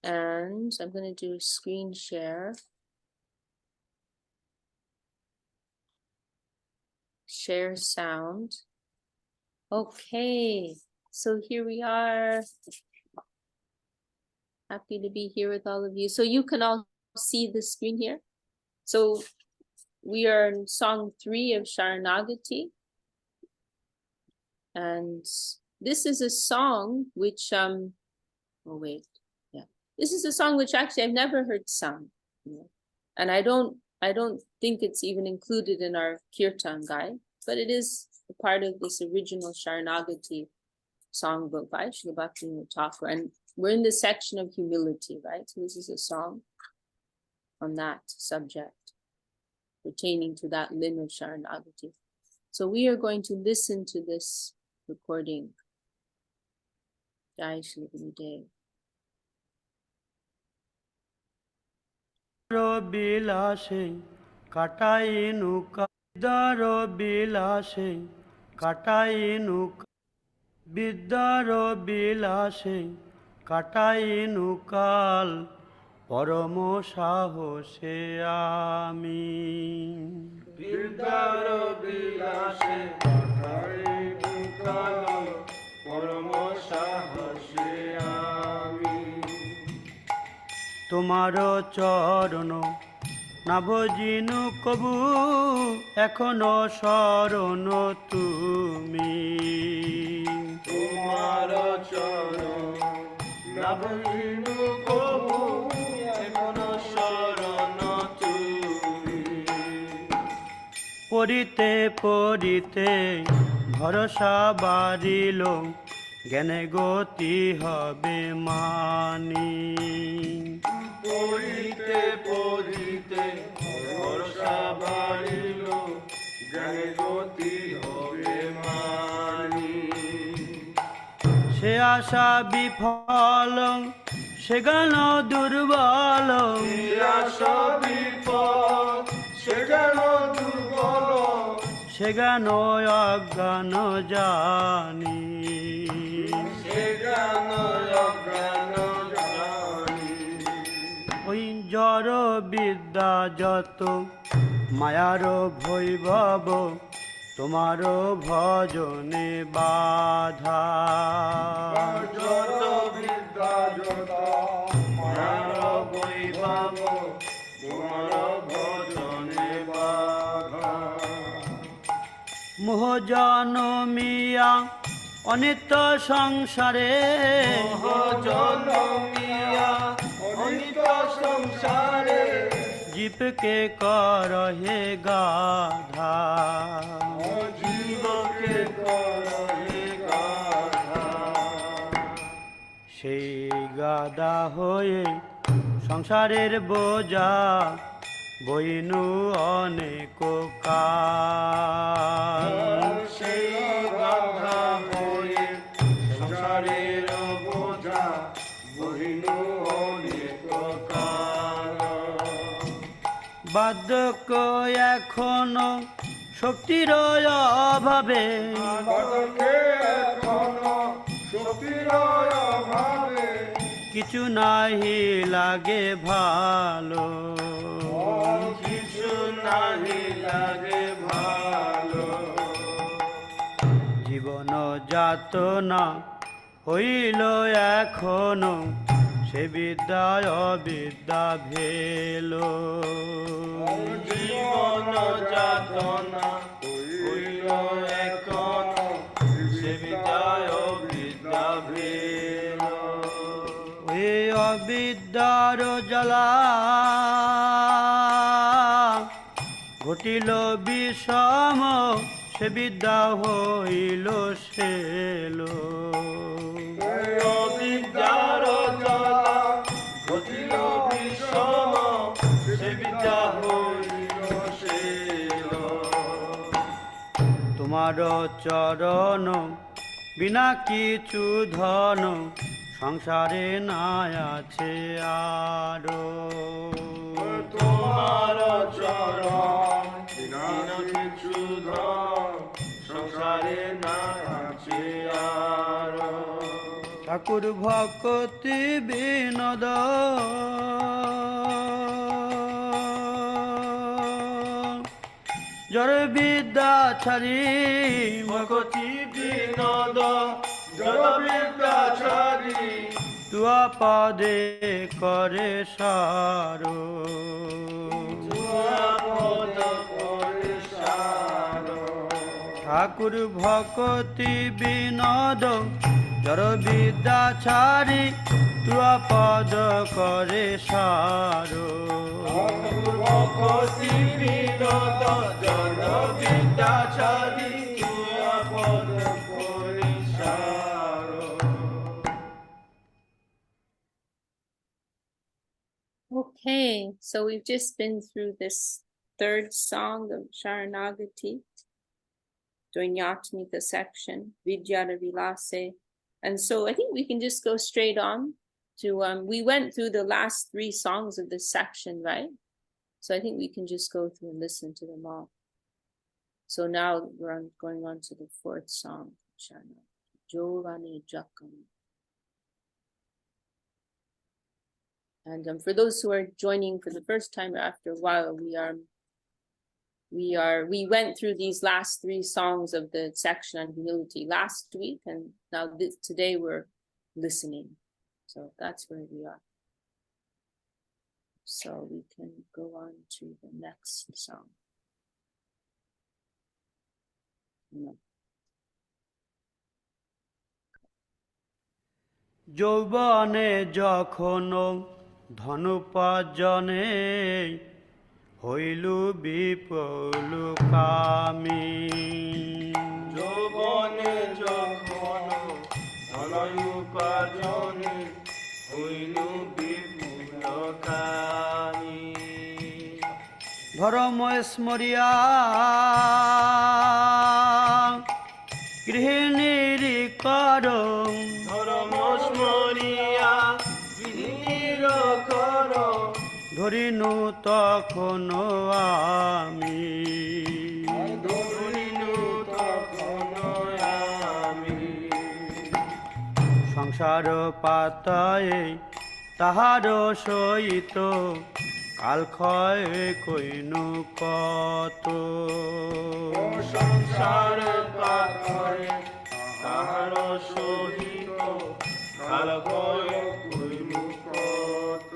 And I'm going to do screen share. Share sound. Okay, so here we are. Happy to be here with all of you. So you can all see the screen here. So we are in song 3 of Sharanagati. And this is a song which this is a song which actually I've never heard sung. And I don't think it's even included in our kirtan guide, but it is a part of this original Sharanagati songbook by Srila Bhaktivinod Thakur. And we're in the section of humility, right? So this is a song on that subject, pertaining to that limb of Sharanagati. So we are going to listen to this recording. Jai Shri Gurudev. বিলাসে কাটাই নৌকা বিদ্যার বিলাসে কাটাই নৌকা বিদ্যার বিলাসে কাটাই নৌকাল পরম সাহসে আমি বিদ্যার বিলাসে কাটাই নৌকাল পরম সাহসে আমি তোমার চরণ না ভজিনু কবু এখনো শরণ তুমি তোমার চরণ না ভজিনু কবু এখনো শরণ তুমি পড়িতে পড়িতে ভরসা বাড়িল জ্ঞানে গতি হবে মানি পড়িতে পড়িতে ভরসা বাড়িল জ্ঞানে গতি হবে মানি সে আশা বিফল সে গান দুর্বল সে আশা বিফল সে গান দুর্বল সে গান অজ্ঞান জানি ওই জড় বিদ্যা যত মায়ার ভৈভব তোমার ভজনে বাধা জড় বিদ্যা যত মায়ার ভৈভব তোমার ভজনে বাধা মোহ জনমিয়া অনিত্য সংসারে জনমিয়া অনিত্য সংসারে জীবকে করহে গাধা জীবকে করহে গাধা সেই গাধা হয়ে সংসারের বোঝা বইনু অনেক কাল সেই গাধা হয়ে সংসারের বোঝা বইনু অনেক কাল বার্ধক্য এখনো শক্তির অভাবে এখনো শক্তির অভাবে কিছু নাহি লাগে ভালো কিছু নাহি লাগে ভালো জীবন যাতনা হইল এখনো সে বিদ্যায় অবিদ্যা ভেল জীবন যাতনা হইল এখনো সে বিদ্যায় অবিদ্যা ভেল এ অবিদ্যার জ্বালা ঘটিল বিষম সে বিদ্যা হইল শেল অবিদ্যার জ্বালা ঘটিল বিষম সে বিদ্যা হইল শেল তোমার চরণ বিনা কিছু ধন সংসারে নাই আছে আরো তোমার চরণ বিনা কিছু ধন সংসারে নাই আছে আরো ঠাকুর ভক্তি বিনোদ জড় বিদ্যা ছাড়ি ভক্তি বিনোদ জড় বিদ্যা ছাড়ি তুয়া পদে করে সারো ঠাকুর ভক্তি বিনোদ জড় বিদ্যা ছাড়ি তুয়া পদ করে সারো ভক্তি বিনোদ জড় বিদ্যা ছাড়ি তুয়া পদ করে সারো। Okay, so we've just been through this third song of Sharanagati, Dvainyatmika section, Vidyara Vilase. And so I think we can just go straight on to, we went through the last three songs of this section, right? So I think we can just go through and listen to them all. So now we're going on to the fourth song, Sharanagati, Jovane Jakam. And for those who are joining for the first time or after a while, we went through these last three songs of the section on humility last week, and now today we're listening. So that's where we are. So we can go on to the next song. No. যৌবনে যখন ধনুপার্জনে হইলু বিপুল কামি যৌবনে যখন ধনুপার্জনে হইলু বিপুল কামি ধর্ম স্মরিয়া গৃহিণীর কর ধর্ম স্মরিয়া গৃহিণীর কর ধরিনু তখন আমি ধরিনু তখন আমি সংসার পাতায় তাহার সহিত কাল ক্ষয় কইনু কত সংসার পাতায় তাহার সহিত কাল ক্ষয় কইনু কত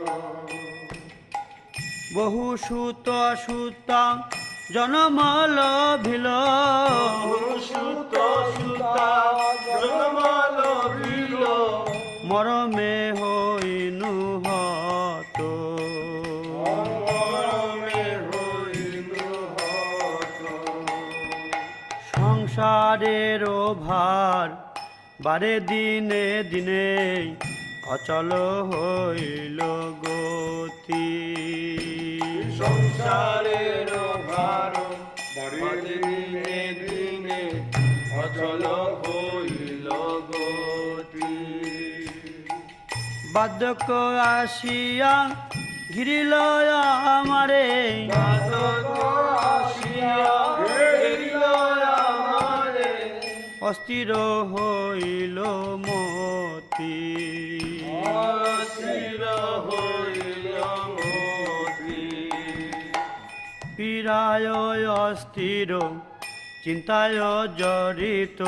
বহু সুত সুতা জনমল ভিল বহু সুত সুতা জনমল ভিল মরমে হইনু হত মরমে হইনু হত সংসারের ভার বারে দিনে দিনে অচল হইল গতি সংসারের ভার বারে দিনে দিনে অচল হইল গতি বাদক আসিয়া ঘিরিল আমারে বাদক আসিয়া ঘিরিল আমারে অস্থির হইল মতি অস্থির হইল মতি পীড়ায় অস্থির চিন্তায় জড়িত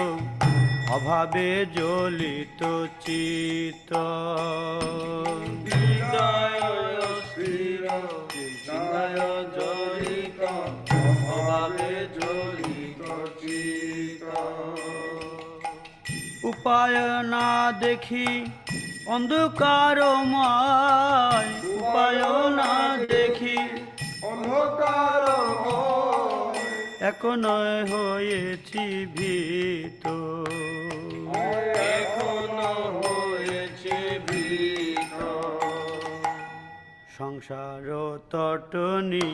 অভাবে জ্বলিত চিত্ত হৃদয় অস্থির চিন্তায় জড়িত অভাবে জ্বলিত চিত্ত উপায় না দেখি অন্ধকারময় উপায় না দেখি অন্ধকারময় এখন হয়েছি ভীত এখন হয়েছে ভীত সংসার তটনি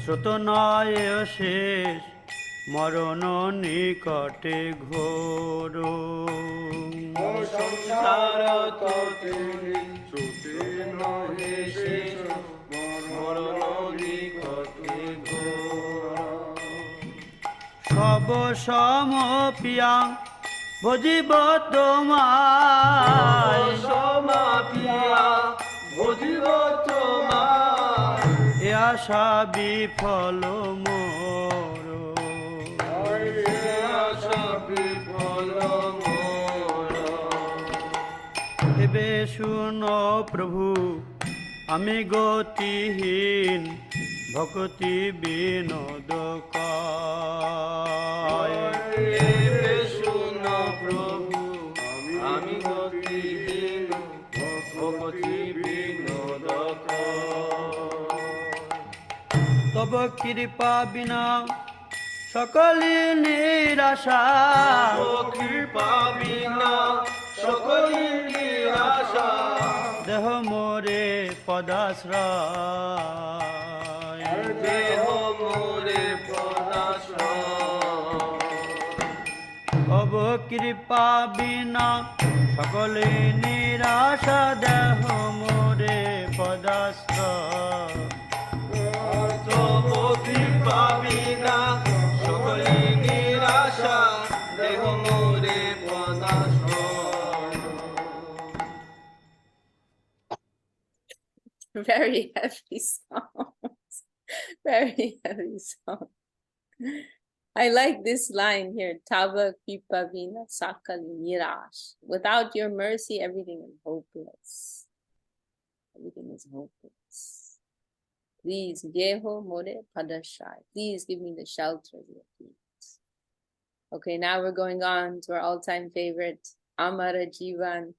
স্রোত নয় শেষ মরণ নিকটে ঘোর সংসার তটনি স্রোত নয় শেষ মরণ নিকটে ঘোর সব সমপিয়া ভজিব তোমায় সমাপিয়া ভজিব তোমায় এ আশা বিফল মোর এ আশা বিফল মোর এবে শুনো প্রভু আমি গতিহীন ভক্তি বিনোদ কয় শুনো প্রভু আমি গতিহীন ভক্তি বিনোদ তব কৃপা বিনা সকলি নিরাশা কৃপা বিনা সকলি নিরাশা দেহ মোরে পদাশ্রয় দেহ মোরে পদাশ্রয় তব কৃপা বিনা সকলে নিরাশা দেহ মোরে পদাশ্রয় তব কৃপা বিনা সকলে নিরাশা দেহ মোরে পদাশ্রয় Very heavy songs. Very heavy song. I like this line here. Tava kripa vina sakali nirash. Without your mercy, everything is hopeless. Everything is hopeless. Please, Yeho More Padashai. Please give me the shelter of your feet. Okay, now we're going on to our all-time favorite, Amara Jivan.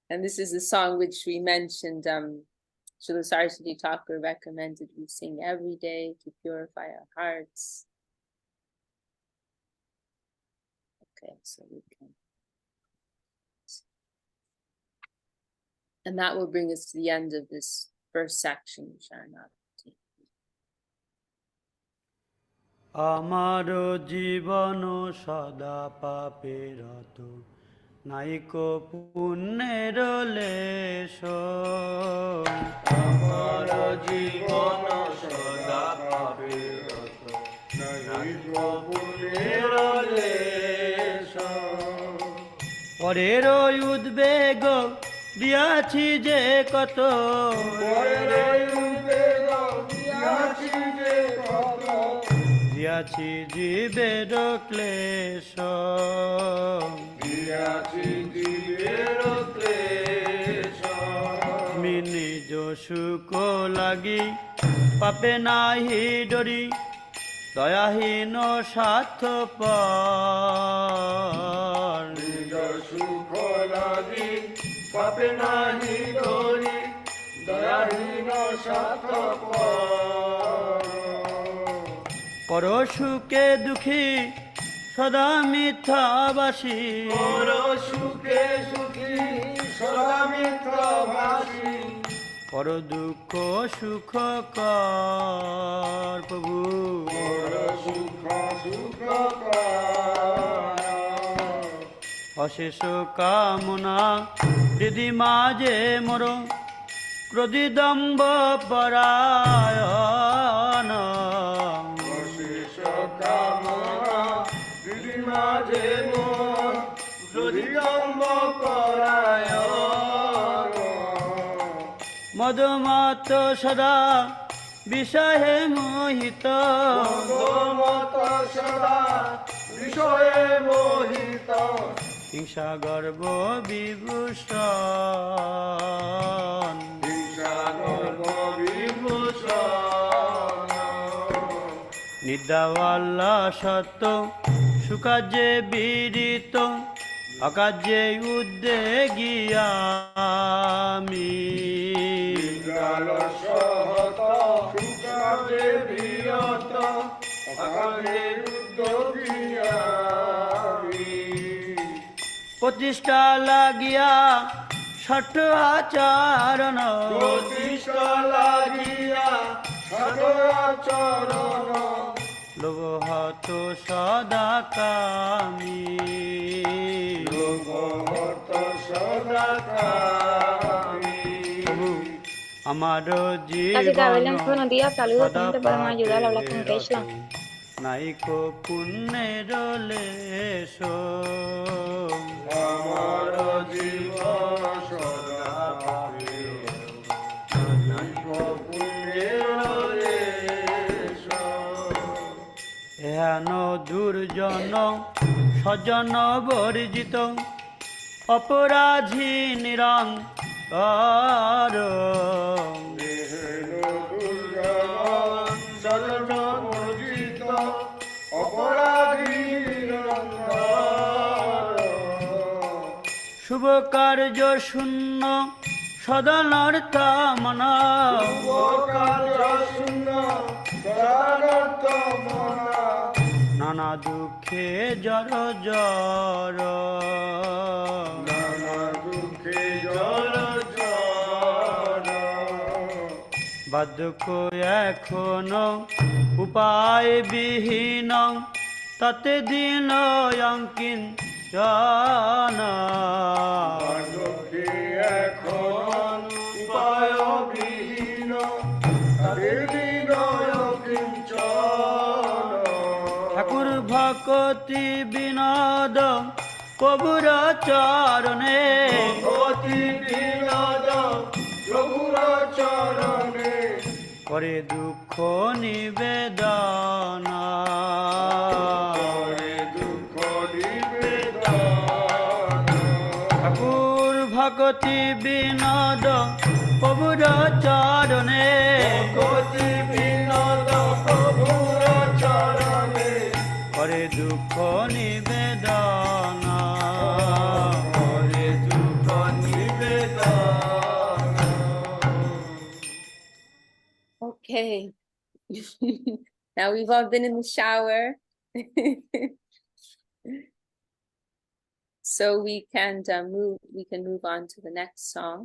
And this is a song which we mentioned, Srila Thakur recommended we sing every day to purify our hearts. Okay, so we can. And that will bring us to the end of this first section, Sharanagati. আমার জীবন সদা পাপে রত নাইকো পুণ্যের lace আমার জীবন সদা পাপে রত নাইকো পুণ্যের লেশ পরের উদ্বেগ দিয়াছি যে কত পরের উদ্বেগ দিয়াছি যে কত দিয়াছি জীবের ক্লেশ দিয়াছি জীবের ক্লেশ আমি নিজ সুখ লাগি পাপে নাহি ডরি দয়াহীন স্বার্থপর নিজ সুখ লাগি পাপে নাহি ডরি দয়াহীন স্বার্থপর পর সুখে দুঃখী সদা মিথ্যাবাসী পর সুখে সুখী সদা মিথ্যাবাসী পর দুঃখ সুখ কর প্রভু পর সুখ সুখ কর অশেষ কামনা হৃদি মাঝে মোর ক্রোধী দম্ভ পরায়ণ অশেষ কামনা হৃদি মাঝে মোর ক্রোধী দম্ভ পরায়ণ মদমত সদা বিষয়ে মোহিত মদমত সদা বিষয়ে মোহিত হিংসা গর্ব বিভূষণ হিংসা গর্ব বিভূষণ নিদ্রাওয়াল্লা সত্য সুকার্যে বিদিত অকার্যে উদ্বেগিয়ামি সহত সুকার্যে বিরত অকার্যে উদ্যোগিয়ামি প্রতিষ্ঠা লাগিয়া ষঠ আচরণ প্রতিষ্ঠা লাগিয়া ষঠ আচরণ লোভহত সদা কামি লোভহত সদা কামি আমার জীবন Así que Abel, buenos días, saludos, ¿cómo te podemos ayudar? Habla con Keishla. নাইকো পুণ্যের লেশ আমার জীবন সদা পাবে নাইকো পুণ্যের লেশ। হেন দুর্জন সজন বর্জিত অপরাধী নিরঙ্কার শুভ কার্য শূন্য সদনর্থ মনা নানা দুঃখে জর জর বাদক এখনো উপায় বিহীন তাতে দিন অঙ্কিন জানা এখন উপায় বিহীন তাদের বিনয় কিঞ্চন। ঠাকুর ভকতি বিনোদ প্রভুর চরণে অতি বিনোদ প্রভুর চরণে করে দুঃখ নিবেদন করে দুঃখ নিবেদন। ঠাকুর ভকতি বিনোদ প্রভুর চরণে অতি বিনোদ প্রভুর চরণে করে দুঃখ নিবেদন করে দুঃখ নিবেদন। Okay. Now we've all been in the shower. So we can move on to the next song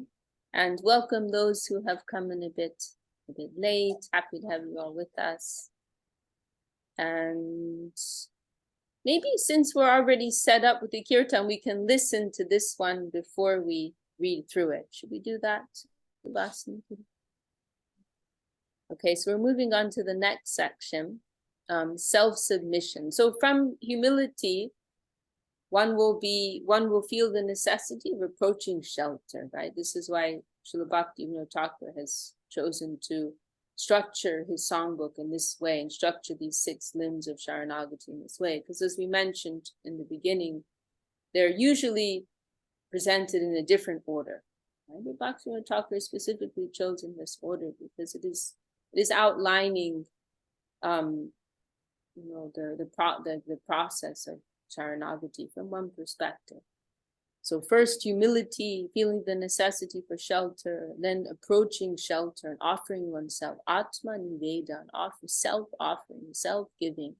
and welcome those who have come in a bit late. Happy to have you all with us. And maybe since we're already set up with the kirtan, we can listen to this one before we read through it. Should we do that? Okay, so we're moving on to the next section, self-submission. So from humility, one will feel the necessity of approaching shelter, right? This is why Srila Bhaktivinod Thakur has chosen to structure his songbook in this way and structure these 6 limbs of Sharanagati in this way. Because as we mentioned in the beginning, they're usually presented in a different order. Right? But Bhaktivinod Thakur specifically chosen this order because it is outlining the process of Sharanagati from one perspective. So first humility, feeling the necessity for shelter, then approaching shelter and offering oneself, Atma Niveda, self-offering, self-giving,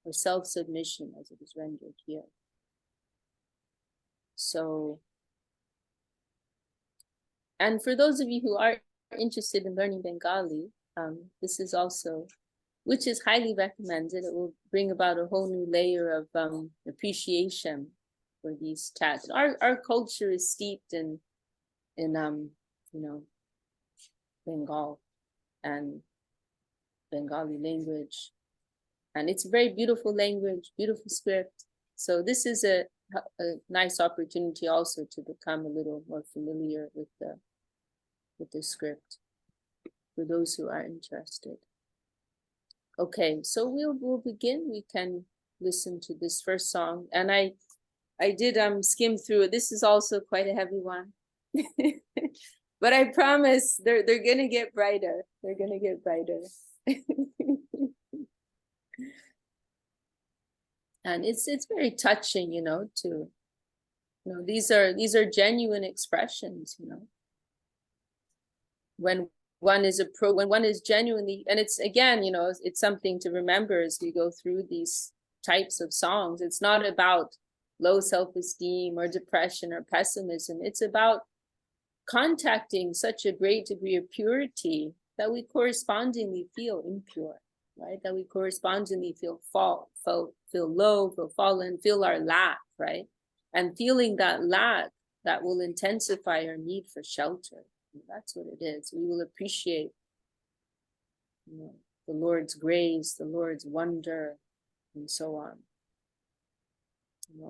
or self-submission as it is rendered here. So, and for those of you who are interested in learning Bengali, this is also, which is highly recommended. It will bring about a whole new layer of appreciation for these texts. Our culture is steeped in Bengal and Bengali language, and it's a very beautiful language, beautiful script. So this is a nice opportunity also to become a little more familiar with the script for those who are interested. Okay, so we'll begin. We can listen to this first song, and I did skim through it. This is also quite a heavy one, but I promise they're gonna get brighter. They're gonna get brighter, and it's very touching, these are genuine expressions, when one is genuinely, and it's again, it's something to remember as we go through these types of songs. It's not about low self-esteem or depression or pessimism. It's about contacting such a great degree of purity that we correspondingly feel impure, right? That we correspondingly feel low, feel fallen, feel our lack, right? And feeling that lack, that will intensify our need for shelter. That's what it is. We will appreciate the Lord's grace, the Lord's wonder, and so on.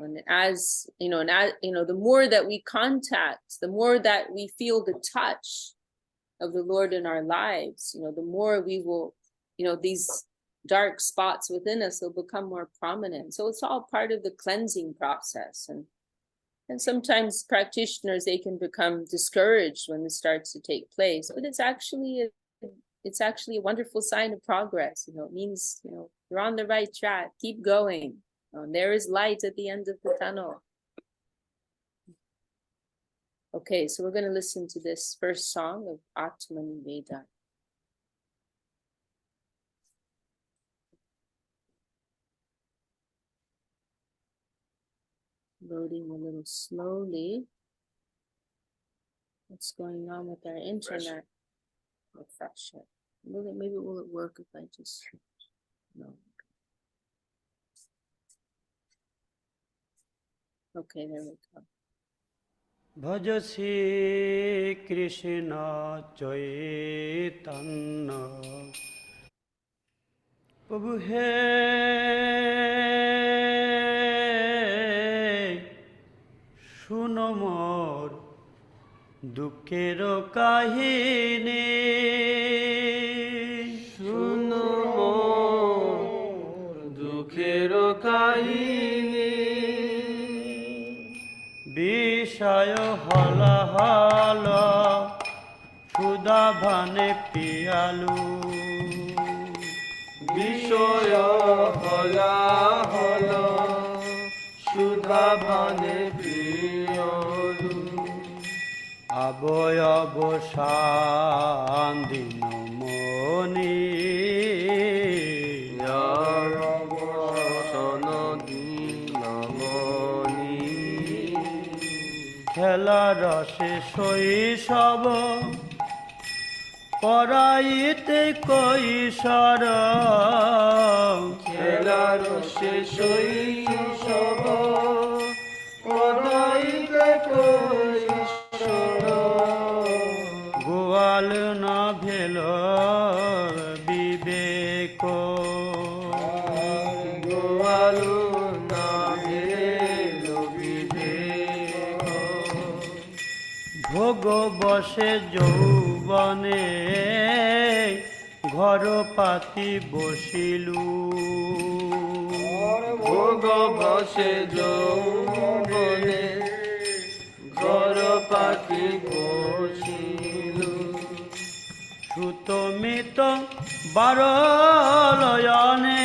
And as the more that we contact, the more that we feel the touch of the Lord in our lives, the more we will, these dark spots within us will become more prominent. So it's all part of the cleansing process. And sometimes practitioners, they can become discouraged when this starts to take place, but it's actually a wonderful sign of progress. It means, you're on the right track. Keep going. There is light at the end of the tunnel. Okay, so we're going to listen to this first song of Atman Veda. Loading a little slowly. What's going on with our internet? Refresh it. Maybe will it work if I just no. Okay, there we go. ভজ শ্রী কৃষ্ণ চৈতন্য প্রভু হে শুনো মোর দুঃখের কাহিনী শুনো মোর দুঃখের কাহিনী বিষয় হলাহল সুধা ভানে পিয়ালু বিষয় হলা হল সুধা ভানে প্রিয়লু অবয়ব শান্তিন মনি খেলা রসে শৈশব পরাইতে কৈশোর খেলা রসে শৈশব পরাইতে কৈশোর গোয়াল না ভেল বিবেক গোয়ালু না ভেল বিবেক ভোগ বসে যৌবনে ঘর পাতি বসিলু ভোগ বসে যৌবনে ঘর পাতি বসিলু সুতমিত বারলয়নে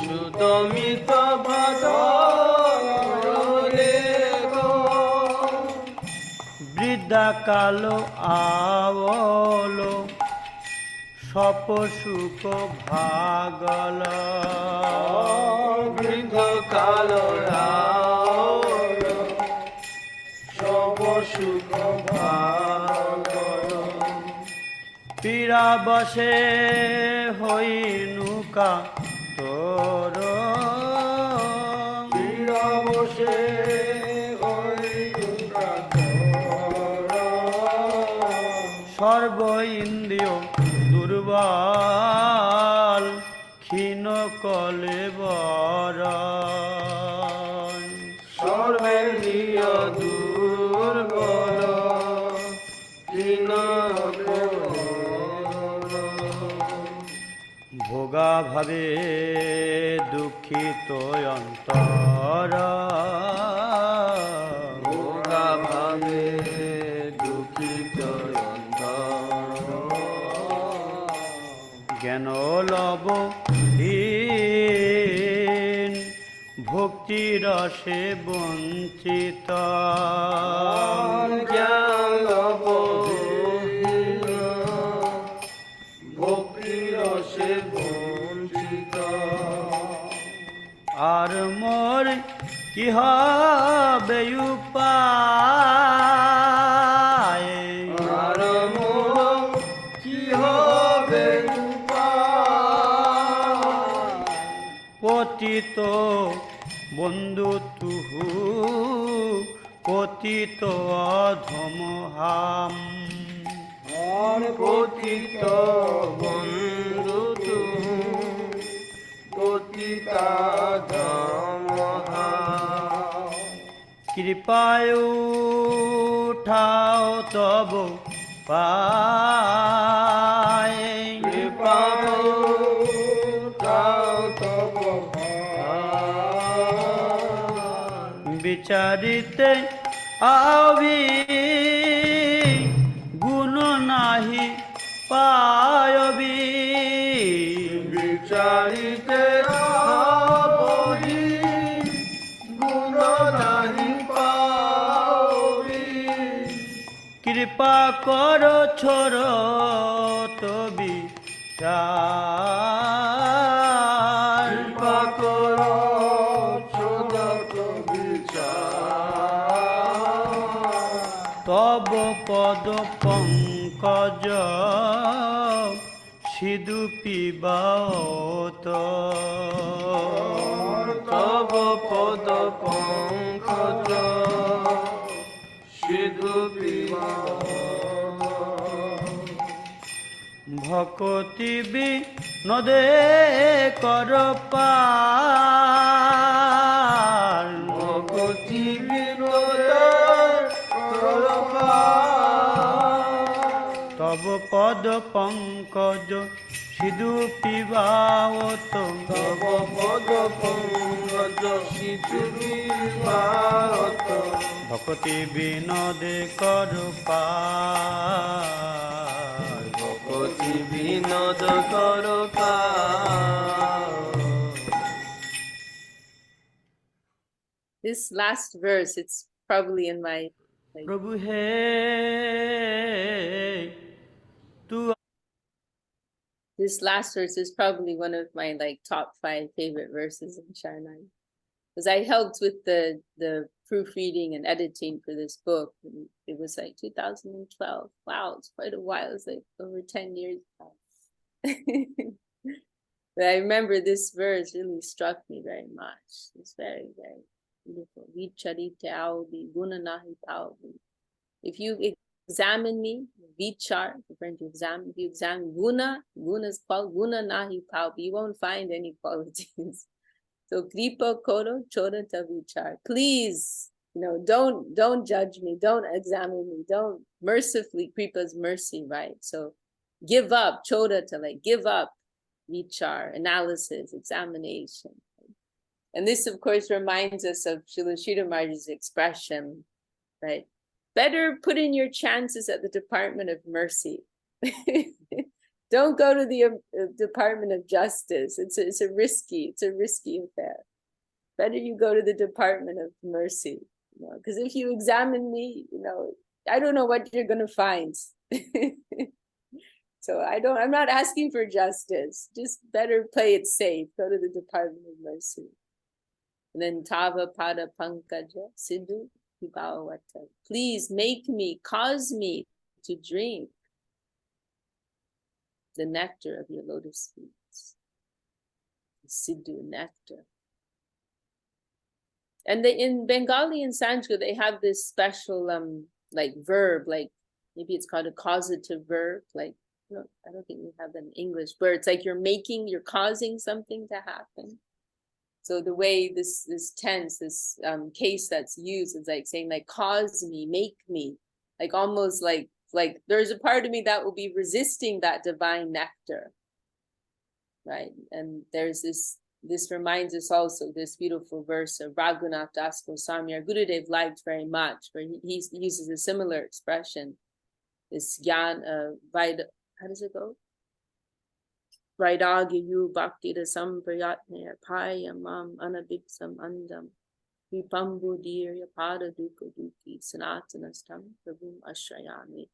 সুতমিত বাদলে বৃদ্ধা কালো আবল সপ সুখ ভাগল বৃদ্ধ কাল সব সুখ ভাগল পীড়া বসে হইনুকা তোর পীড়া বসে সর্ব ইন্দ্রিয় দুর্বল ক্ষীণ কলেবর সর্বেন্দ্রিয় দুর্বল দীন ভোগা ভাবে দুঃখিত অন্তর ভোগা ভাবে দুঃখিত অন্তর জ্ঞান লব ভক্তি রসে বঞ্চিত জ্ঞান লব ভক্তি রসে বঞ্চিত আর মোর কি হবে উপায় আর মোর কি হবে পতিত বন্ধু তুহু পতিত অধম হাম আর পতিত বন্ধু তুমি বঞ্চিতা ধমহা কৃপায় উঠাও তব পায় কৃপাবতাও তব বিচারিতে আবি গুণ নাহি পায়বি বিচারিতে আবহি গুণ নাহি পাবি কৃপা কর ছোর তবি কৃপা কর সদত বিচার তব পদ পঙ্কজ সিধু পিবাত তব পদ পঙ্কজ সিধু পিবা ভকতি বিনোদে কর পার ভকতি বিনোদে কর পার তব পদ পঙ্কজ সিধু পিবাত তব পদ পঙ্কজ সিধু পিবাত ভকতি বিনোদে কর পার ভকতি বিনোদ কর পার This last verse, it's probably in my প্রভু হে তু this last verse is probably one of my top 5 favorite verses in Sharanagati. Because I helped with the proofreading and editing for this book. And it was 2012. Wow, it's quite a while. It's over 10 years ago. But I remember this verse really struck me very much. It's very, very beautiful. Vicharite audi guna nahi paudi. If you examine me, vichar, referring to examine, if you examine guna is called guna nahi paudi. You won't find any qualities. So kripa koro chodata vichar. Please, don't judge me, don't examine me, don't mercifully, kripa's mercy, right? So give up, chodata, give up vichar, analysis, examination. And this, of course, reminds us of Srila Sridhar Maharaj's expression, right? Better put in your chances at the Department of Mercy. Don't go to the Department of Justice. It's a risky affair. Better you go to the Department of Mercy, because if you examine me, I don't know what you're going to find. So I'm not asking for justice. Just better play it safe. Go to the Department of Mercy. And then Tava Pada Pankaja Siddhu Vibhavata. Please cause me to drink the nectar of your lotus feet. The Siddhu nectar. And in Bengali and Sanskrit, they have this special verb, maybe it's called a causative verb, I don't think we have that in English, where it's you're causing something to happen. So the way this tense, this case that's used is saying cause me, make me, almost like there's a part of me that will be resisting that divine nectar, right? And there's this reminds us also this beautiful verse of Raghunath Das Goswami, our Gurudev liked very much, where he uses a similar expression, this gyan, how does it go? Vairagya bhakti rasam prayatne apayamam anabhiksam andam vipambudirya pada dukkha dukkhi sanatanastam prabhum ashrayami.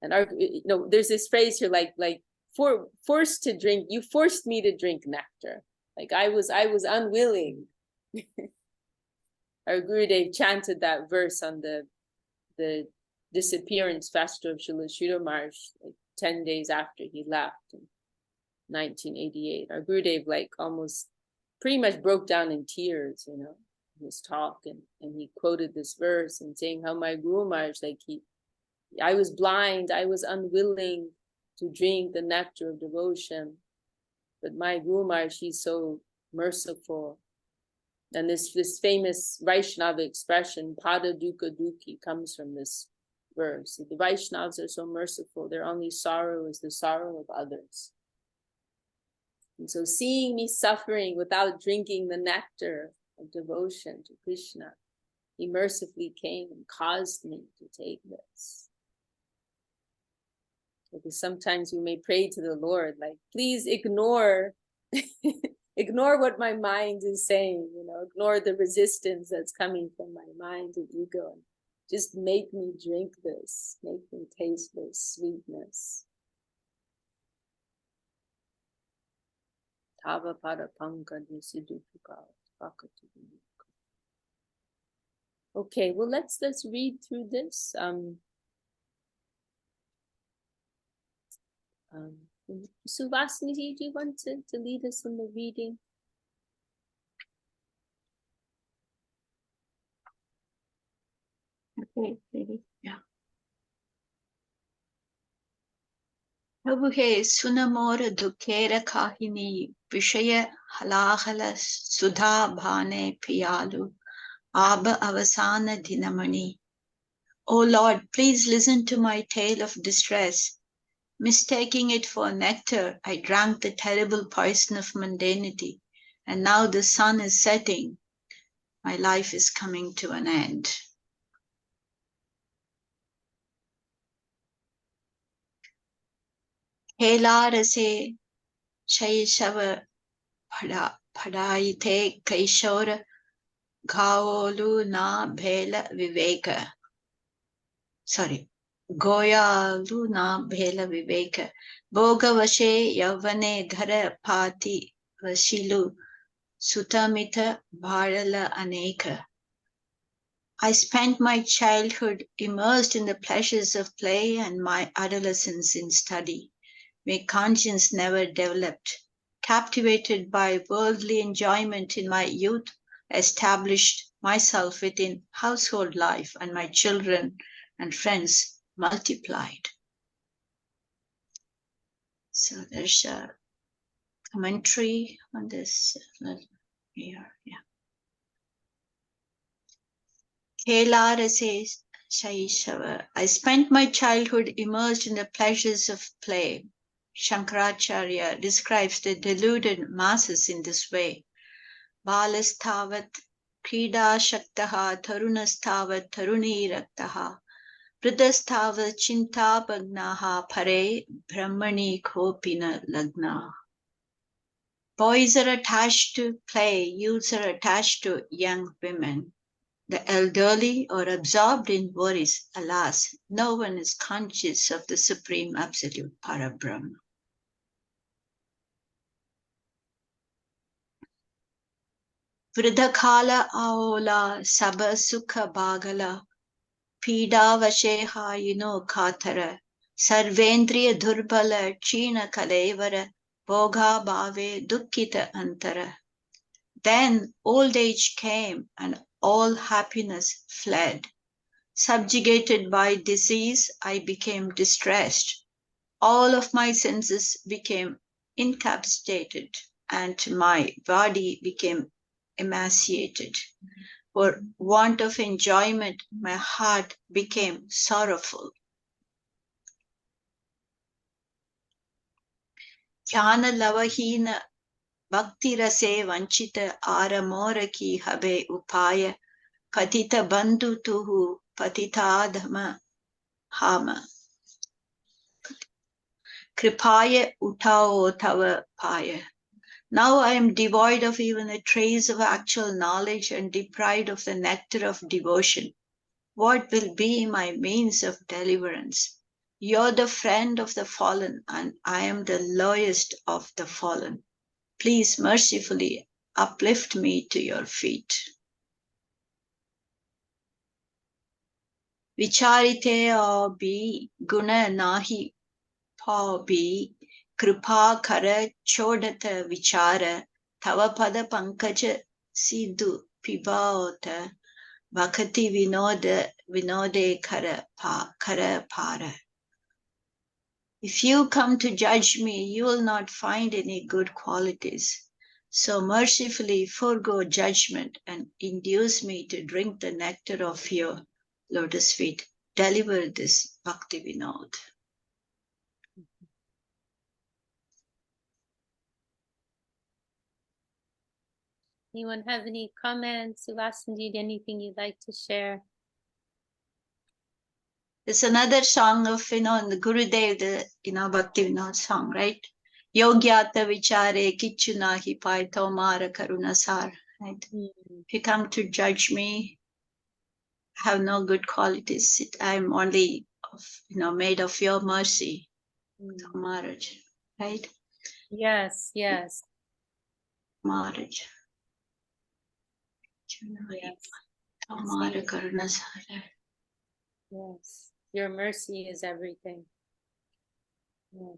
And there's this phrase here forced to drink. You forced me to drink nectar. I was unwilling. Our Gurudev chanted that verse on the disappearance festival of Srila Sridhar Maharaj 10 days after he left in 1988. Our Gurudev almost pretty much broke down in tears, in his talk, and he quoted this verse and saying how my Guru Maharaj, I was blind, I was unwilling to drink the nectar of devotion, but my Guru Maharaj, he's so merciful. And this famous Vaishnava expression, pada dukkha dukhi, comes from this verse. The Vaishnavas are so merciful, their only sorrow is the sorrow of others. And so seeing me suffering without drinking the nectar of devotion to Krishna, he mercifully came and caused me to take this. Because sometimes we may pray to the Lord, like, please ignore ignore what my mind is saying, ignore the resistance that's coming from my mind and ego. Just make me drink this, make me taste this sweetness. Tava pada pankaj siddhuka Bhaktivinod. Okay, well let's read through this. Suvasini, do you want to lead us in the reading? Okay, yeah. Prabhu he sunamora dukera kahini vishaya halahala sudha bhane piyalu abba avasana dinamani. O Lord, please listen to my tale of distress. Mistaking it for nectar, I drank the terrible poison of mundanity, and now the sun is setting. My life is coming to an end. Hela rase shaishava padayite kaishora gaolu na bhela viveka. Goyalu na bhela viveka. Bhogavashe yavane dhara pati vashilu sutamita bharala aneka. I spent my childhood immersed in the pleasures of play and my adolescence in study. My conscience never developed. Captivated by worldly enjoyment in my youth, I established myself within household life, and my children and friends multiplied. So there's a commentary on this here. Yeah. Kelara says, Shaishava, I spent my childhood immersed in the pleasures of play. Shankaracharya describes the deluded masses in this way. Balastavat krida shaktaha tarunastavat taruni raktaha Vridhastavat chinta bhagnaha pare brahmani kopina lagna. Boys are attached to play, youths are attached to young women. The elderly are absorbed in worries. Alas, no one is conscious of the Supreme Absolute Parabrahma. Vridhakala aola sabha sukha bhagala Pida Vashehayino Katara Sarvendriya Durbala China Kalevara Bhoga Bhave Dukkita Antara. Then old age came and all happiness fled. Subjugated by disease, I became distressed. All of my senses became incapacitated and my body became emaciated. For want of enjoyment, my heart became sorrowful. Jnana lavahina bhakti rase vanchita aramora ki habe upaya patita bandhu tuhu patitadhama hama. Kripaya utao tava paya. Now I am devoid of even a trace of actual knowledge and deprived of the nectar of devotion. What will be my means of deliverance? You're the friend of the fallen, and I am the lowest of the fallen. Please mercifully uplift me to your feet. Vicharite abhi guna nahi pabi kripa kara chodata vichara tavapada pankaja siddhu pibaota Bhaktivinod vinode kara para. If you come to judge me, you will not find any good qualities. So mercifully forego judgment and induce me to drink the nectar of your lotus feet. Deliver this Bhaktivinod. Anyone have any comments? Sulasanjit, anything you'd like to share? There's another song of, in the Gurudev, the, Bhaktivinod song, right? Yogyata vichare kichunahi pai tomara karunasar, right? If you come to judge me, I have no good qualities. I'm only, made of your mercy, Maharaj, right? Yes, yes. Maharaj. Yes. Tomara karunasar. Yes. Your mercy is everything. Yes.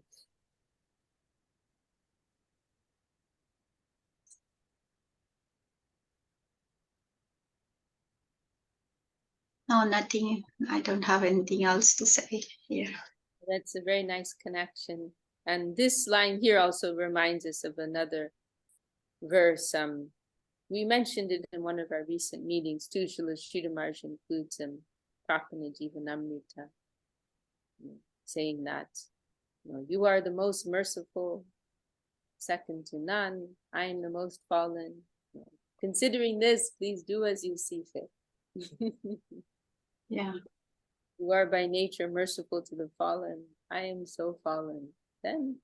No, nothing. I don't have anything else to say here. That's a very nice connection. And this line here also reminds us of another verse. We mentioned it in one of our recent meetings too. Srila Maharaj includes Prakana Jivanamrita, saying that you are the most merciful, second to none. I am the most fallen. Considering this, please do as you see fit. Yeah. You are by nature merciful to the fallen. I am so fallen. Then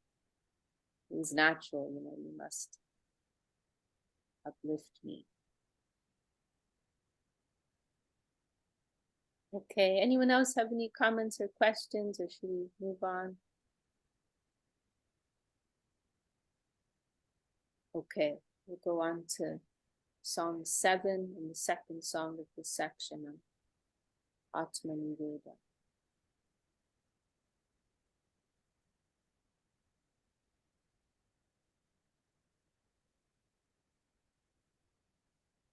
it's natural, you must uplift me. Okay, anyone else have any comments or questions, or should we move on? Okay, we'll go on to Song 7 and the second song of this section on Atmaniveda.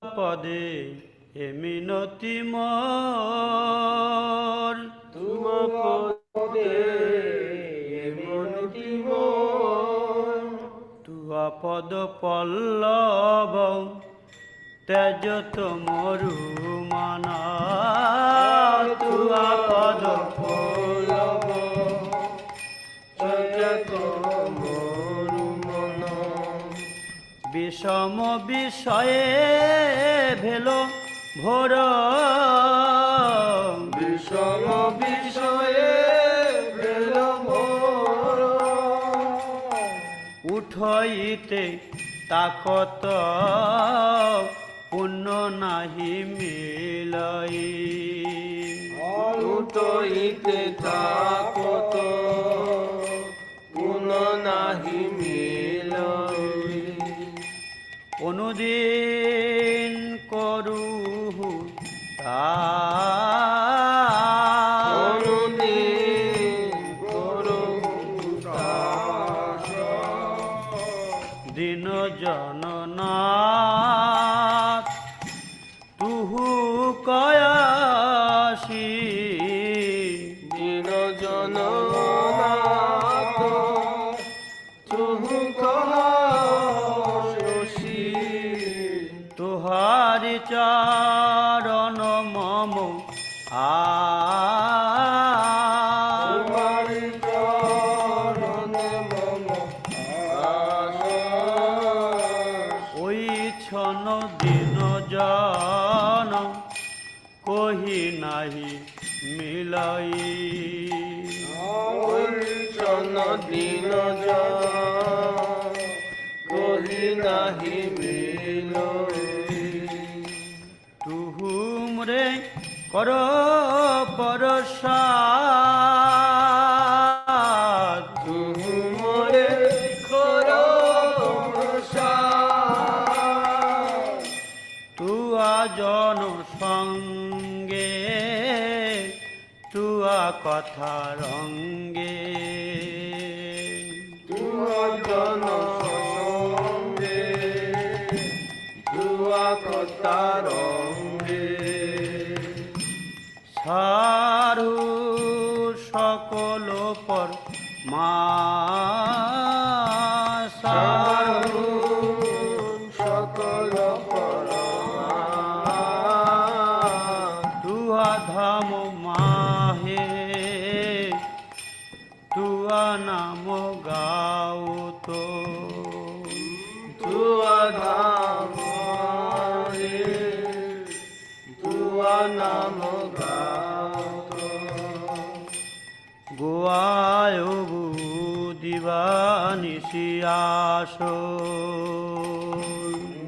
পদে এ মিনতি মোর তুম পদে মিনতি মোর তুয়া পদ পল্লব তেজত মরু মানা তুয়া পদ পল্লব তেজত মরু মনা বিষম বিষয়ে ভেলো ভোর বিষম বিষয়ে ভেল মোর উঠইতে তাকত পুণ্য নাহি মিলাই উঠইতে তাকত পুন নাহি মিলই অনুদিন করুহু অনুদিন করুঁ দাস দিন জননাথ তুহু কয়াসি দিন জননাথ তুহু কহাসি তোহারি চারণ মম তোমারি চরণে মম আশা ওই ছন দিন জন কহি নাহি মিলাই চন দিন কহি নাহি মিলই তুহুমরে কর পরসাদ তুহু মোরে কর প্রসাদ তুয়া জন সঙ্গে তুয়া কথা রঙ্গে তুয়া জন সঙ্গে তুয়া কথা রঙ্গে সারু সকল পর মা সারু নাম গাত গোয়ায় বুদিবা নিশিয়াস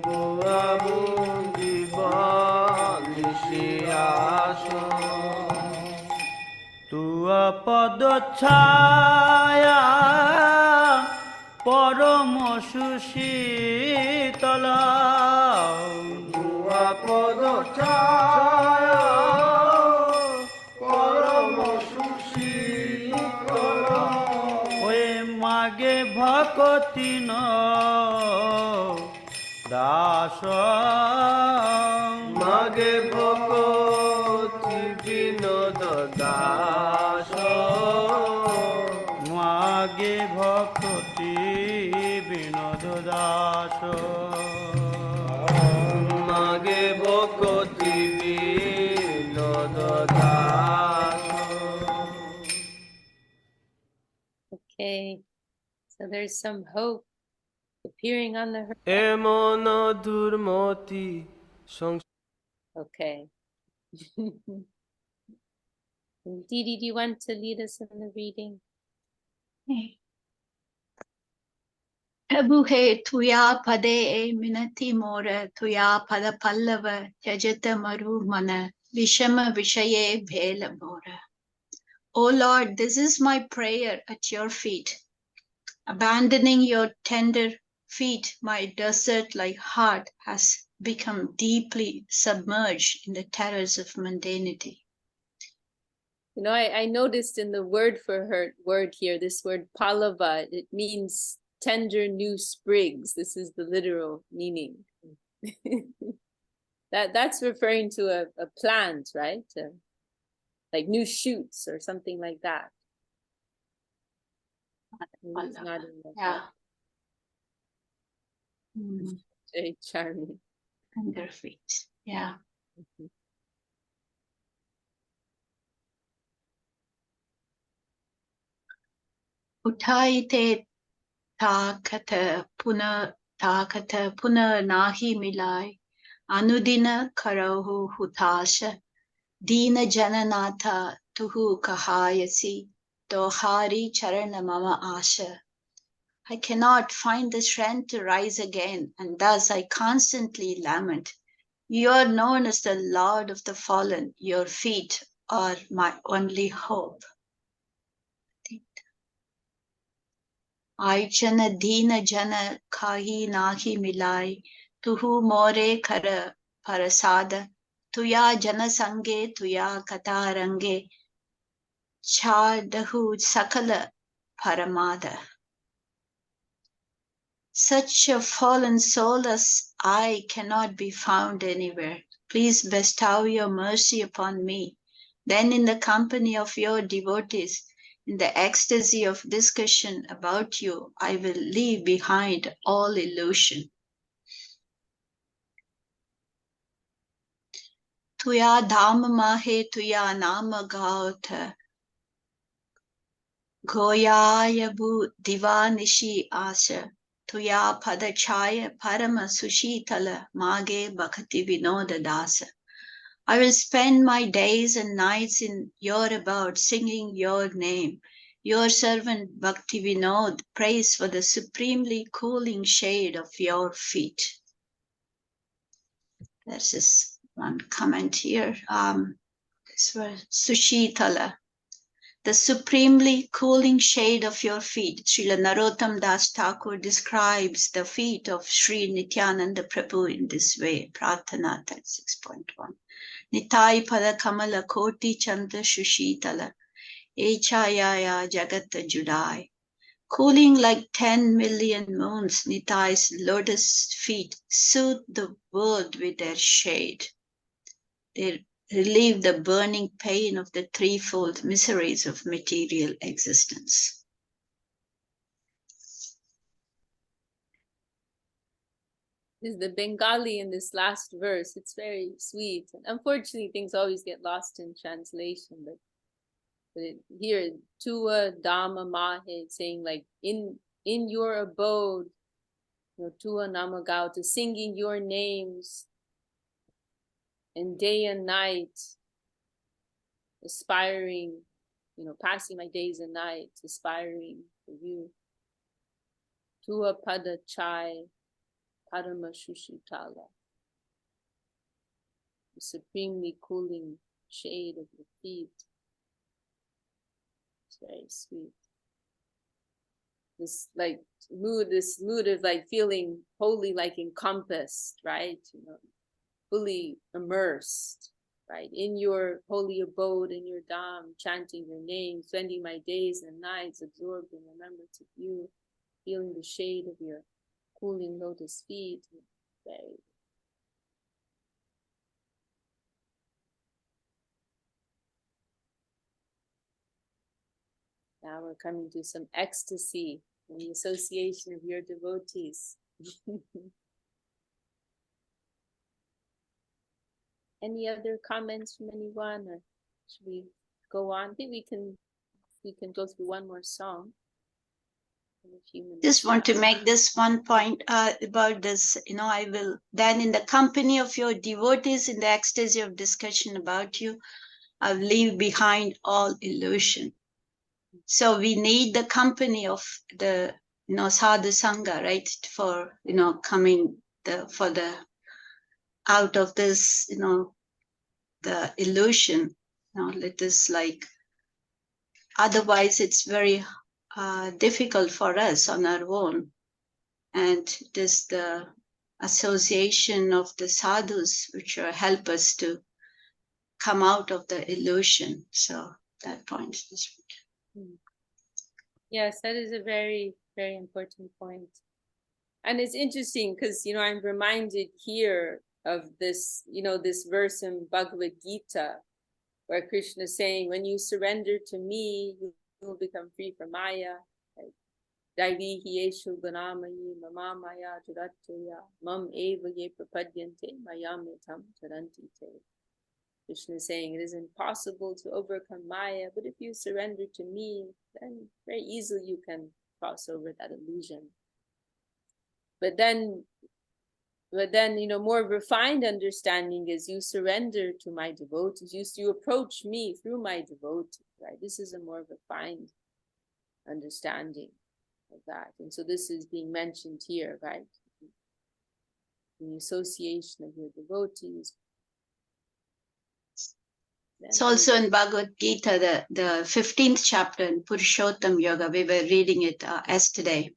গোয়াবু দিবানিশিয়াস তুয়া পদ ছায়া পরম সুশীতল দুয়া পদ ছায়া পরম সুশীতল ওই মাগে ভকতি ন দাস মাগে ভকতি বিনোদ দাস মাগে ভকতি বিনোদ দাস মাগে ভকতি Binod Das Okay, so there's some hope appearing on the horizon. এমন দুর্মতি Okay. Didi, do you want to lead us in the reading? Prabhu he tuya pade e minati mora tuya pada pallava tyajata maru mana vishama vishaye bhela bora. O Lord, this is my prayer at your feet. Abandoning your tender feet, my desert-like heart has become deeply submerged in the terrors of mundanity. You know, I noticed in the word for her word here, this word palava, it means tender new sprigs. This is the literal meaning. That's referring to a plant, right? Like new shoots or something like that. It's not in the Yeah. very charming. Tender feet. Yeah. Utaite takata puna nahi milai anudina karahu hutasha dina jananatha tuhu kahayasi dohari charana mama asha. I cannot find the strength to rise again, and thus I constantly lament. You are known as the Lord of the fallen. Your feet are my only hope. Aichana dina jana kahi nahi milai, tuhu more kara parasada, tuya jana sange tuya katarange, chadahu sakala paramada. Such a fallen soul as I cannot be found anywhere. Please bestow your mercy upon me. Then in the company of your devotees, in the ecstasy of discussion about you, I will leave behind all illusion. Tuya dham mahe tuya nama gautha, goyayabu divanishi asha. Tuya padachaya parama sushitala mage Bhaktivinod dasa. I will spend my days and nights in your abode singing your name. Your servant Bhaktivinod prays for the supremely cooling shade of your feet. There's just one comment here. This was Sushitala. The supremely cooling shade of your feet. Srila Narottam Das Thakur describes the feet of Sri Nityananda Prabhu in this way. Prarthana 36.1. Nitai pada kamala koti chandra shushitala. Echayaya jagata judai. Cooling like 10 million moons, Nitai's lotus feet soothe the world with their shade. They relieve the burning pain of the threefold miseries of material existence. This is the Bengali in this last verse. It's very sweet. And unfortunately, things always get lost in translation. But here, Tua Dhamma Mahe, saying like in your abode, Tua Namagauta, singing your names. and day and night aspiring, passing my days and nights aspiring for you. Tua pada chai parama shushutala, the supremely cooling shade of your feet. It's very sweet. This mood of like feeling wholly like encompassed, right? Fully immersed, right? In your holy abode, in your dham, chanting your name, spending my days and nights absorbed in remembrance of you, feeling the shade of your cooling lotus feet. Very. Now we're coming to some ecstasy in the association of your devotees. Any other comments from anyone, or should we go on? I think we can go through one more song in a few minutes. Just want to make this one point about this. I will then, in the company of your devotees, in the ecstasy of discussion about you, I'll leave behind all illusion. So we need the company of the sadhu sangha, right, for coming for the out of this the illusion. Let us otherwise it's very difficult for us on our own, and it is the association of the sadhus which will help us to come out of the illusion. So that point is. Yes, that is a very, very important point. And it's interesting because, I'm reminded here of this, this verse in Bhagavad Gita, where Krishna is saying, when you surrender to me, you will become free from Maya. Daivihi yeshu ganamayi mama maya jaratya mam eva ye prapadyante mayam etam charanti te. Krishna is saying it is impossible to overcome Maya, but if you surrender to me, then very easily you can cross over that illusion. But then, more refined understanding is you surrender to my devotees. You approach me through my devotees, right? This is a more refined understanding of that. And so this is being mentioned here, right? In the association of your devotees. It's also in Bhagavad Gita, the 15th chapter in Purushottam Yoga. We were reading it yesterday.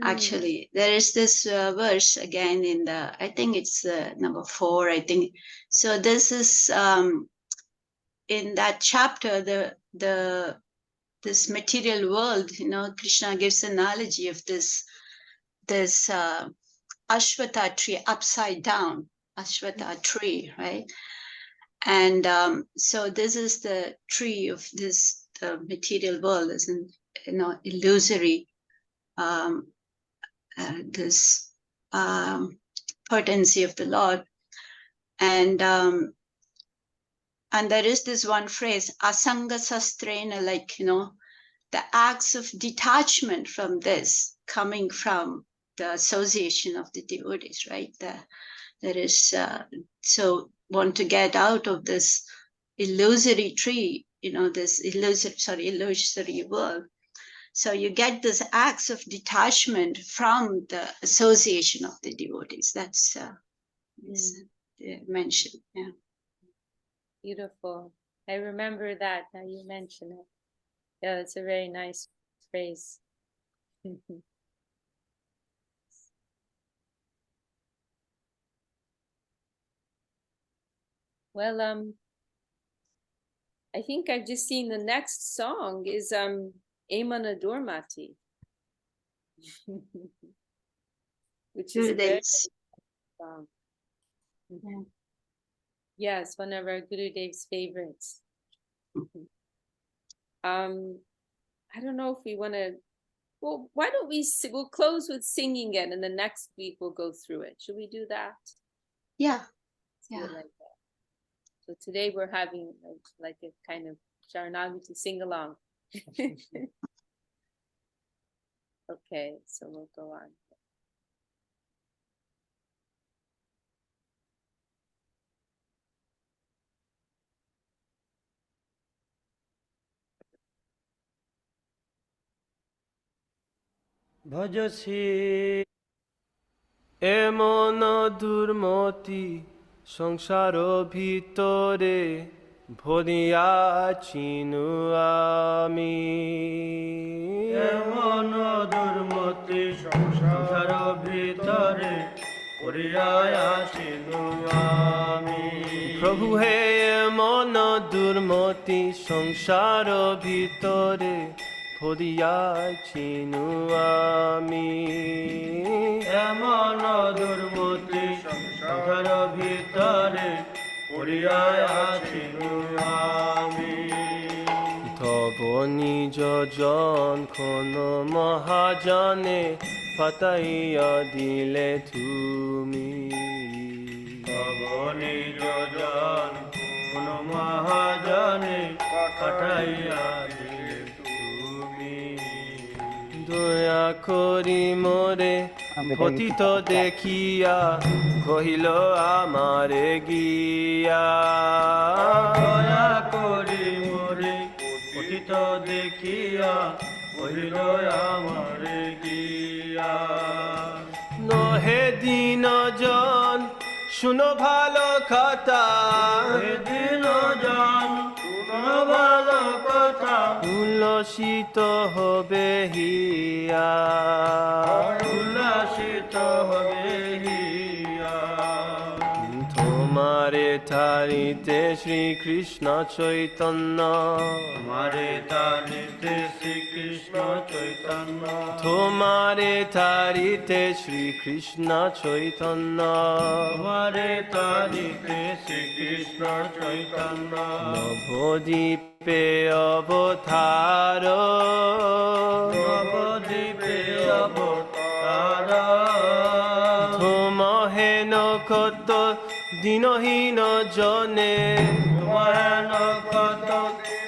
Actually, there is this verse again in I think it's number 4, I think. So this is in that chapter, this material world, Krishna gives an analogy of this Ashwata tree upside down, Ashwata tree, right? And so this is the tree of this material world, is illusory. This potency of the Lord, and there is this one phrase, asanga sastrena, the acts of detachment from this, coming from the association of the devotees, right? There is so want to get out of this illusory tree, this illusory world. So you get this acts of detachment from the association of the devotees. That's mentioned. Yeah. Beautiful. I remember that now you mention it. Yeah, it's a very nice phrase. Well, I think I've just seen the next song is Emana Dormati, which is a very song. Yeah. Yes, one of our Gurudev's favorites. I don't know if we want to. Well, why don't we'll close with singing it, and the next week we'll go through it. Should we do that? Yeah. Yeah. Like that. So today we're having like a kind of Sharanagati sing along. Okay, so we'll go on. ভজসি এমন দুর্মতি সংসার ভিতরে ভরিয়াছিনু আমি এমন দুর্মতি সংসার ভিতরে পড়িয়াছিনু আমি প্রভু হে এমন দুর্মতি সংসার ভিতরে ভরিয়াছিনু আমি এমন দুর্মতি সংসার ভিতরে পড়িয়াছিনু আমি তব নিজ জন কোন মহাজনে পাতাইয়া দিলে তুমি তব নিজ জন কোন মহাজনে পাঠাইয়া দিলে তুমি দয়া করি মোরে পতিত দেখিয়া কহিল আমারে গিয়া দয়া করি মোরে পতিত দেখিয়া কহিল আমারে গিয়া নহে দিন জন শুনো ভালো কথা সেদিন জন শুনো ভালো কথা উল্লসিত হবে হিয়া উল্লাসিত হবে হিয়া তোমারে তারিতে শ্রীকৃষ্ণ চৈতন্য আমারে তারিতে শ্রীকৃষ্ণ চৈতন্য তোমারে তারিতে শ্রীকৃষ্ণ চৈতন্য আমারে তারিতে শ্রীকৃষ্ণ চৈতন্য নবদ্বীপে অবতার নবদ্বীপে অবতার ধূমহেন কত দিনহীন জনে তোমার কত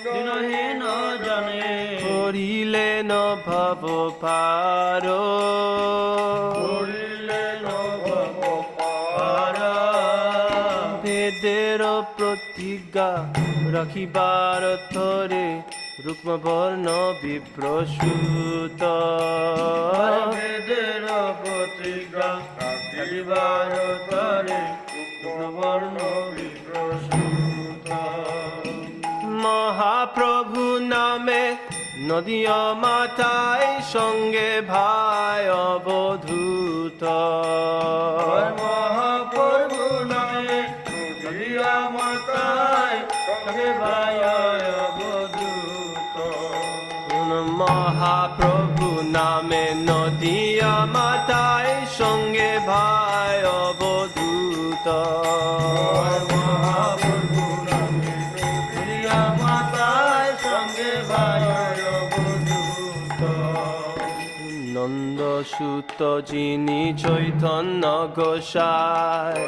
দিনহীন জনে করিলেন ভব পার করিলেন ভব পার বেদের প্রতিজ্ঞা রাখিবার থরে রুক্ম বর্ণ বিপ্রসূত বেদের প্রতিজ্ঞা রাখিবার তরে বর্ণ বিপ্রসূত মহাপ্রভু নামে নদীয় মাতায় সঙ্গে ভাই অবধূত মহাপ্রভু নামে নদিয়া মাতায় সঙ্গে ভাই অবধূত মহাপ্রভু নামে নদীয় মাতায় সঙ্গে ভাই অবধূত মহাপ্রভু নামে নদিয়া মাতায় সঙ্গে ভাই অবধূত নন্দসুত যিনি চৈতন্য গোসাই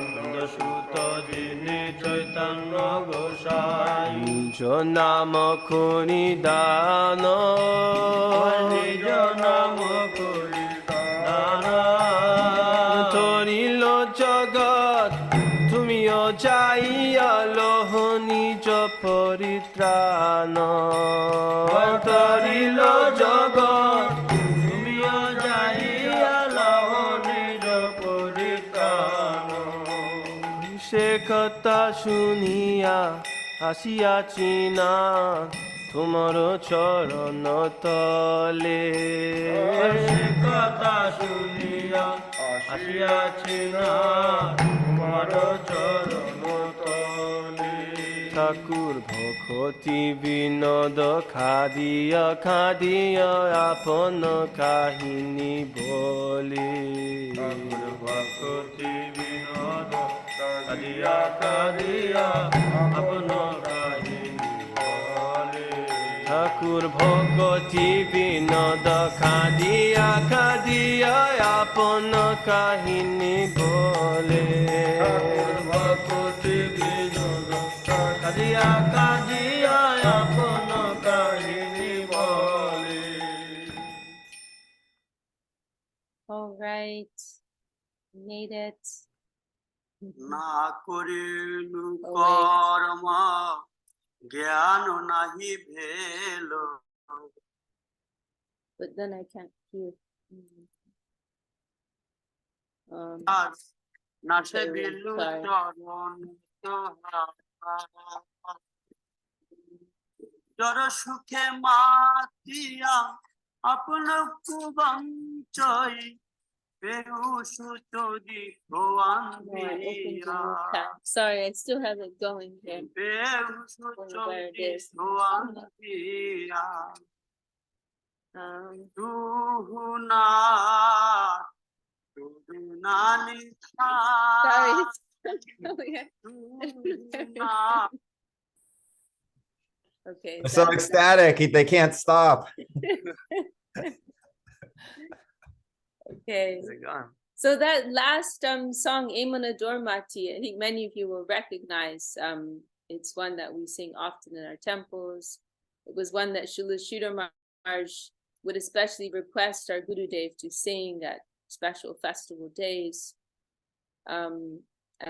সুত যিনি চৈতন্য গোসাই নিজ নাম খুনি দান নিজ নাম করি দান তরিল জগৎ তুমিও যাইয়া লহ নিজ পরিত্রাণ তরিল জগৎ তুমিও যাইয়া লহ নিজ পরিত্রাণ সে কথা শুনিয়া আসিয়াছি না তোমার চরণ তলে সে কথা শুনিয়া আসিয়াছি না তোমার চরণ তলে ঠাকুর ভকতি বিনোদ খাদিয়া খাদিয়া আপন কাহিনী বলে ভক্তি বিনোদ কাদিয়া কাদিয়া আপন কাহিনী বলে ঠাকুর ভকতি বিনোদ খাদিয়া খাদিয়া আপন কাহিনী বলে ভক্তি বিনোদ কাদিয়া কাদিয়া আপন কাহিনী বলে All right, made it. না করিলু কর্ম জ্ঞান নাহি ভেল But then I can't hear. আর নাচে sorry, বিলু sorry. চরণ জর সুখে মাতিয়া আপন কুবঞ্চয় পেরু সুচরি ভোয়ান No, I opened a দিয়া new tab. Sorry, I still have it going here. পেরু সুচরি ভোয়ান দিয়া দুহুনা দুহুনানি Sorry. Oh, yeah. দুহুনা Okay. They're so ecstatic, they can't stop. Okay. So that last song, Emana Dormati, I think many of you will recognize. It's one that we sing often in our temples. It was one that Srila Sridhar Maharaj would especially request our Gurudev to sing at special festival days.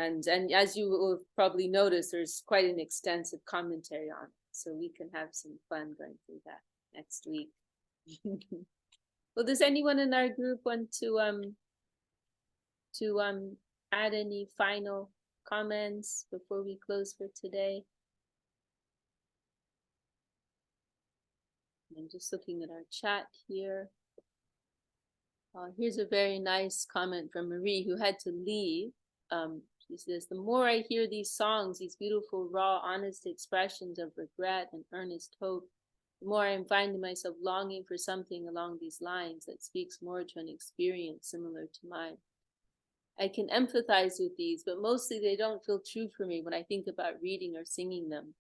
And as you will probably notice, there's quite an extensive commentary on it. So we can have some fun going through that next week. Well, does anyone in our group want to add any final comments before we close for today? I'm just looking at our chat here. Here's a very nice comment from Marie, who had to leave. She says, the more I hear these songs, these beautiful, raw, honest expressions of regret and earnest hope, the more I am finding myself longing for something along these lines that speaks more to an experience similar to mine. I can empathize with these, but mostly they don't feel true for me when I think about reading or singing them.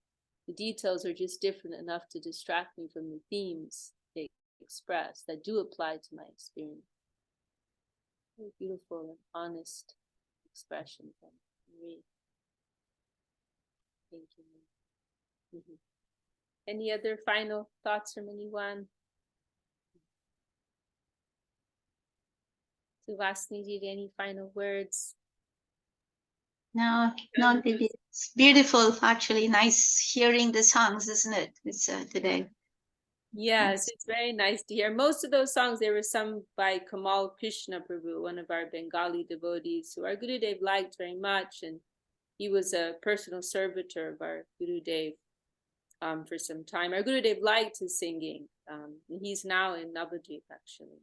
The details are just different enough to distract me from the themes they express that do apply to my experience. Very beautiful and honest expression from Marie. Thank you. Any other final thoughts from anyone? Suvasni, did any final words? No, not really. It's beautiful, actually. Nice hearing the songs, isn't it? It's today. Yes, it's very nice to hear. Most of those songs, they were sung by Kamal Krishna Prabhu, one of our Bengali devotees, who our Gurudev liked very much, and he was a personal servitor of our Gurudev for some time. Our Gurudev liked his singing. He's now in Navadvip, actually.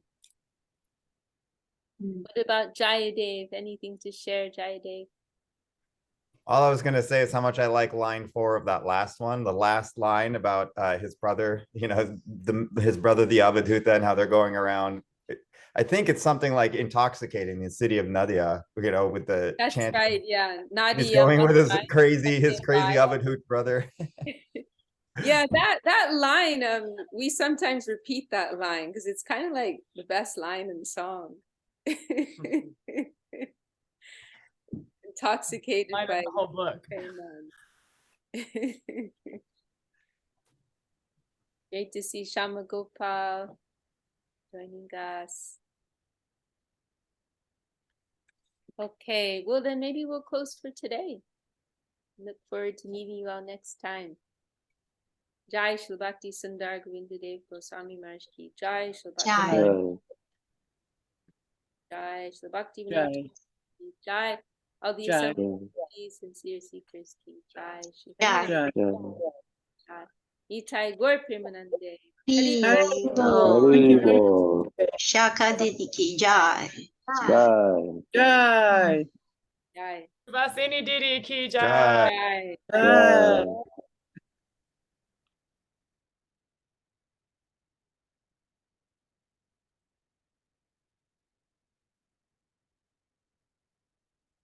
What about Jayadev? Anything to share, Jayadev? All I was going to say is how much I like line 4 of that last one, the last line about his brother, his brother, the Avadhuta, and how they're going around. I think it's something like intoxicating the city of Nadia, with the That's chant. right, yeah. Nadia. He's going with his crazy Avadhut brother. Yeah, that line, we sometimes repeat that line because it's kind of like the best line in the song. Intoxicated by the whole book. Great to see Shama Gopal joining us. Okay, well then maybe we'll close for today. Look forward to meeting you all next time. Jai Shri Bhakti Sundar Govindadev Goswami Maharaj ki Jai. Shri Bhakti Jai Shri Bhaktivinod ki Jai. All these sincere seekers ki Jai. Jai. Nitai Gaur Premanande. Shaka Didi ki Jai. Jai. Jai. Vasini Didi ki Jai. Jai.